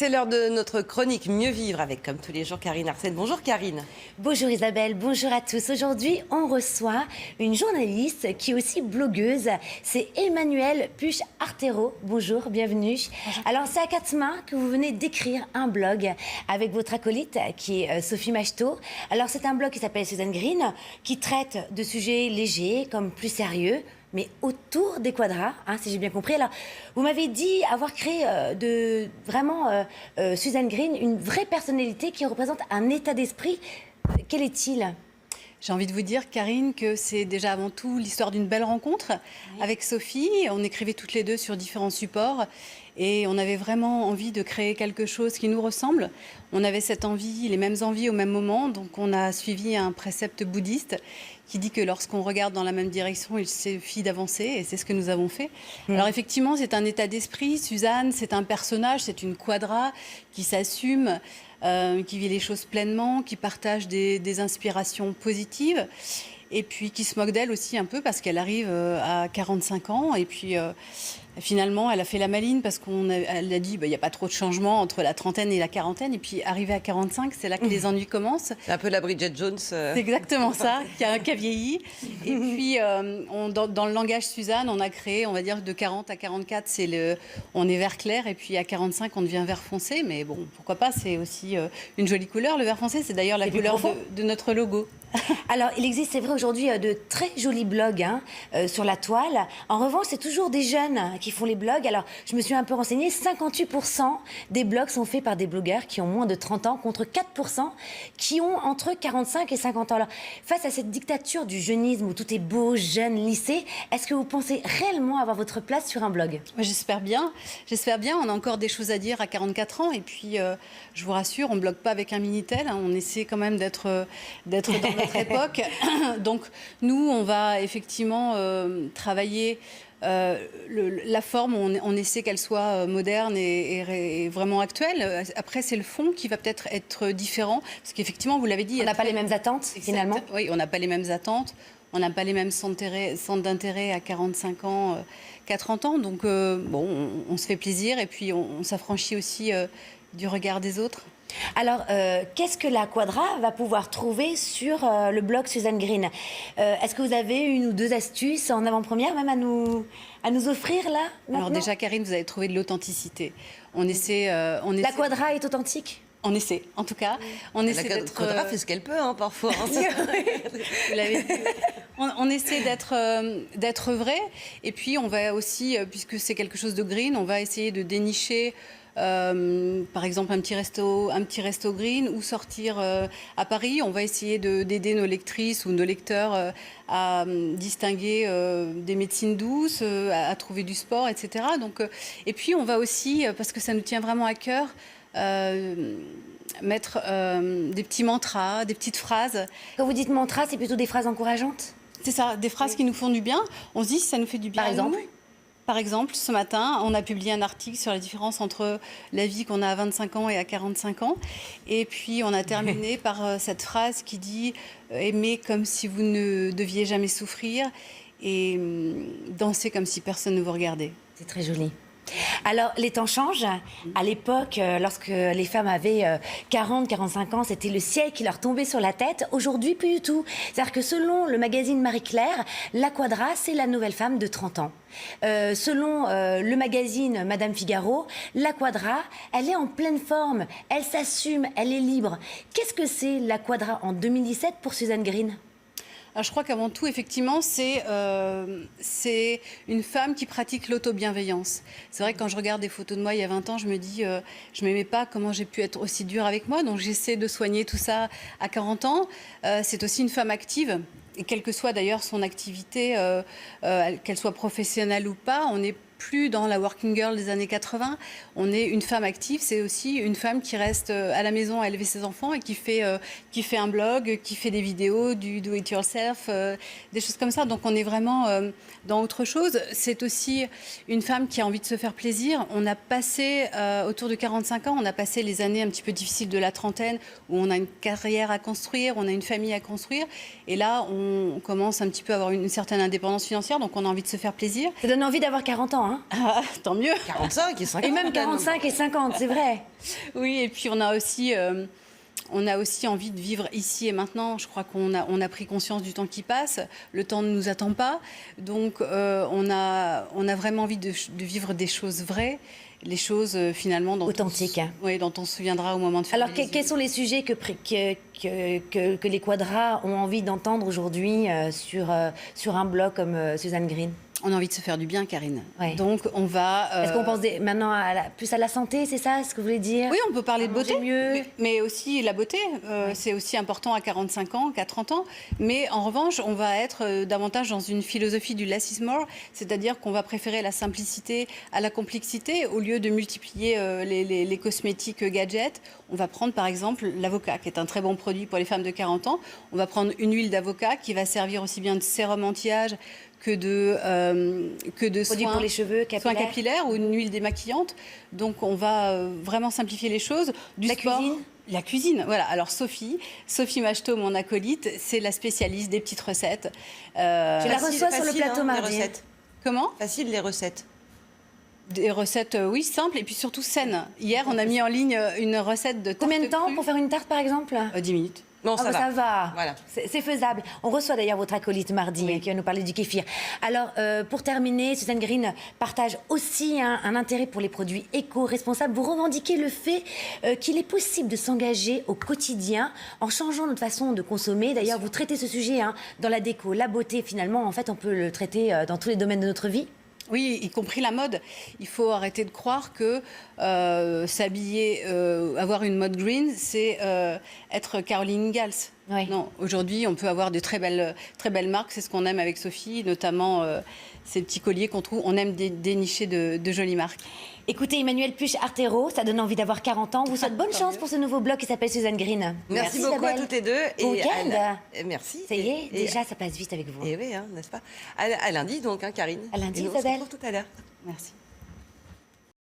C'est l'heure de notre chronique Mieux vivre avec, comme tous les jours, Karine Arsène. Bonjour Karine. Bonjour Isabelle, bonjour à tous. Aujourd'hui, on reçoit une journaliste qui est aussi blogueuse. C'est Emmanuelle Puch-Artero. Bonjour, bienvenue. Bonjour. Alors, c'est à quatre mains que vous venez d'écrire un blog avec votre acolyte qui est Sophie Macheteau. Alors, c'est un blog qui s'appelle Suzanne Green, qui traite de sujets légers comme plus sérieux, mais autour des quadras, hein, si j'ai bien compris. Alors, vous m'avez dit avoir créé Suzanne Green, une vraie personnalité qui représente un état d'esprit. Quel est-il ? J'ai envie de vous dire, Karine, que c'est déjà avant tout l'histoire d'une belle rencontre avec Sophie. On écrivait toutes les deux sur différents supports et on avait vraiment envie de créer quelque chose qui nous ressemble. On avait cette envie, les mêmes envies au même moment, donc on a suivi un précepte bouddhiste qui dit que lorsqu'on regarde dans la même direction, il suffit d'avancer, et c'est ce que nous avons fait. Alors effectivement, c'est un état d'esprit. Suzanne, c'est un personnage, c'est une quadra qui s'assume, qui vit les choses pleinement, qui partage des inspirations positives, et puis qui se moque d'elle aussi un peu parce qu'elle arrive à 45 ans, et puis finalement, elle a fait la maline parce elle a dit il n'y a pas trop de changement entre la trentaine et la quarantaine. Et puis, arrivée à 45, c'est là que les ennuis commencent. C'est un peu la Bridget Jones. C'est exactement ça, qui a vieilli. Et puis, dans le langage Suzanne, on a créé, on va dire, de 40 à 44, on est vert clair. Et puis, à 45, on devient vert foncé. Mais bon, pourquoi pas, c'est aussi une jolie couleur. Le vert foncé, c'est d'ailleurs la couleur de notre logo. Alors, il existe, c'est vrai, aujourd'hui, de très jolis blogs sur la toile. En revanche, c'est toujours des jeunes qui font les blogs. Alors, je me suis un peu renseignée, 58% des blogs sont faits par des blogueurs qui ont moins de 30 ans, contre 4% qui ont entre 45 et 50 ans. Alors, face à cette dictature du jeunisme où tout est beau, jeune, lissé, est-ce que vous pensez réellement avoir votre place sur un blog ? J'espère bien. J'espère bien. On a encore des choses à dire à 44 ans. Et puis, je vous rassure, on ne blogue pas avec un Minitel. Hein. On essaie quand même d'être dans notre époque. Donc, nous, on va effectivement travailler la forme. On essaie qu'elle soit moderne et vraiment actuelle. Après, c'est le fond qui va peut-être être différent. Parce qu'effectivement, vous l'avez dit... On n'a pas les mêmes attentes, finalement. Oui, on n'a pas les mêmes attentes. On n'a pas les mêmes centres d'intérêt à 45 ans qu'à 30 ans. Donc, on se fait plaisir et puis on s'affranchit aussi du regard des autres. Alors, qu'est-ce que la Quadra va pouvoir trouver sur le blog Suzanne Green ? Est-ce que vous avez une ou deux astuces en avant-première même à nous offrir là maintenant ? Alors déjà, Karine, vous avez trouvé de l'authenticité. On essaie. La Quadra est authentique ? On essaie, en tout cas. On essaie La Quadra fait ce qu'elle peut, hein, parfois. Vous l'avez dit. On essaie d'être vrai. Et puis, on va aussi, puisque c'est quelque chose de green, on va essayer de dénicher... par exemple un petit resto green, ou sortir à Paris. On va essayer d'aider nos lectrices ou nos lecteurs à distinguer des médecines douces, à trouver du sport, etc. Donc, et puis on va aussi, parce que ça nous tient vraiment à cœur, mettre des petits mantras, des petites phrases. Quand vous dites mantra, c'est plutôt des phrases encourageantes ? C'est ça, des phrases qui nous font du bien. On se dit si ça nous fait du bien. Par exemple, ce matin, on a publié un article sur la différence entre la vie qu'on a à 25 ans et à 45 ans. Et puis, on a terminé par cette phrase qui dit « Aimez comme si vous ne deviez jamais souffrir et danser comme si personne ne vous regardait ». C'est très joli. Alors, les temps changent. À l'époque, lorsque les femmes avaient 40, 45 ans, c'était le ciel qui leur tombait sur la tête. Aujourd'hui, plus du tout. C'est-à-dire que selon le magazine Marie-Claire, la Quadra, c'est la nouvelle femme de 30 ans. Selon le magazine Madame Figaro, la Quadra, elle est en pleine forme. Elle s'assume, elle est libre. Qu'est-ce que c'est la Quadra en 2017 pour Suzanne Green ? Alors, je crois qu'avant tout, effectivement, c'est une femme qui pratique l'auto-bienveillance. C'est vrai que quand je regarde des photos de moi il y a 20 ans, je me dis, je ne m'aimais pas, comment j'ai pu être aussi dure avec moi. Donc, j'essaie de soigner tout ça à 40 ans. C'est aussi une femme active. Et quelle que soit d'ailleurs son activité, qu'elle soit professionnelle ou pas, on n'est plus dans la working girl des années 80. On est une femme active, c'est aussi une femme qui reste à la maison à élever ses enfants et qui fait un blog, qui fait des vidéos, du do-it-yourself, des choses comme ça. Donc on est vraiment dans autre chose. C'est aussi une femme qui a envie de se faire plaisir. On a passé, autour de 45 ans, on a passé les années un petit peu difficiles de la trentaine où on a une carrière à construire, on a une famille à construire. Et là, on commence un petit peu à avoir une certaine indépendance financière, donc on a envie de se faire plaisir. Ça donne envie d'avoir 40 ans, hein. Hein. Ah, tant mieux. 45 et 50. Et même 45 et 50, c'est vrai. Oui, et puis on a aussi envie de vivre ici et maintenant. Je crois qu'on a pris conscience du temps qui passe. Le temps ne nous attend pas. Donc on a vraiment envie de vivre des choses vraies, les choses finalement Authentiques. dont on se souviendra au moment de faire. Alors, quels sont les sujets que les Quadras ont envie d'entendre aujourd'hui sur un blog comme Suzanne Green? On a envie de se faire du bien, Karine. Ouais. Donc on va... Est-ce qu'on pense maintenant plus à la santé, c'est ça ce que vous voulez dire? Oui, on peut parler de beauté, mieux. mais aussi la beauté. C'est aussi important à 45 ans qu'à 30 ans. Mais en revanche, on va être davantage dans une philosophie du less is more, c'est-à-dire qu'on va préférer la simplicité à la complexité. Au lieu de multiplier les cosmétiques gadgets, on va prendre par exemple l'avocat, qui est un très bon produit pour les femmes de 40 ans. On va prendre une huile d'avocat qui va servir aussi bien de sérum anti-âge que de Produits pour les cheveux, soins capillaires ou une huile démaquillante. Donc on va vraiment simplifier les choses. Cuisine. La cuisine, voilà. Alors Sophie Macheteau, mon acolyte, c'est la spécialiste des petites recettes. Je la reçois sur le plateau mardi. Les recettes. Comment? Facile les recettes. Des recettes, oui, simples et puis surtout saines. Hier, on a mis en ligne une recette de tarte Combien de temps crue. pour faire une tarte, par exemple? 10 minutes. Non, Ah, ça va. Voilà. C'est faisable. On reçoit d'ailleurs votre acolyte mardi qui va nous parler du kéfir. Alors, pour terminer, Suzanne Green partage aussi un intérêt pour les produits éco-responsables. Vous revendiquez le fait qu'il est possible de s'engager au quotidien en changeant notre façon de consommer. D'ailleurs, vous traitez ce sujet dans la déco, la beauté. Finalement, en fait, on peut le traiter dans tous les domaines de notre vie. Oui, y compris la mode. Il faut arrêter de croire que s'habiller, avoir une mode green, c'est être Caroline Ingalls. Oui. Non, aujourd'hui, on peut avoir de très belles marques. C'est ce qu'on aime avec Sophie, notamment ces petits colliers qu'on trouve. On aime dénicher de jolies marques. Écoutez, Emmanuel Puch-Artero, ça donne envie d'avoir 40 ans. Vous souhaite bonne chance pour ce nouveau blog qui s'appelle Suzanne Green. Merci beaucoup Isabelle. à toutes les deux. Bon week-end. Merci. Ça y est, déjà, ça passe vite avec vous. Et oui, n'est-ce pas? À lundi donc, Karine. À lundi, Et nous, on se Isabelle. retrouve tout à l'heure. Merci.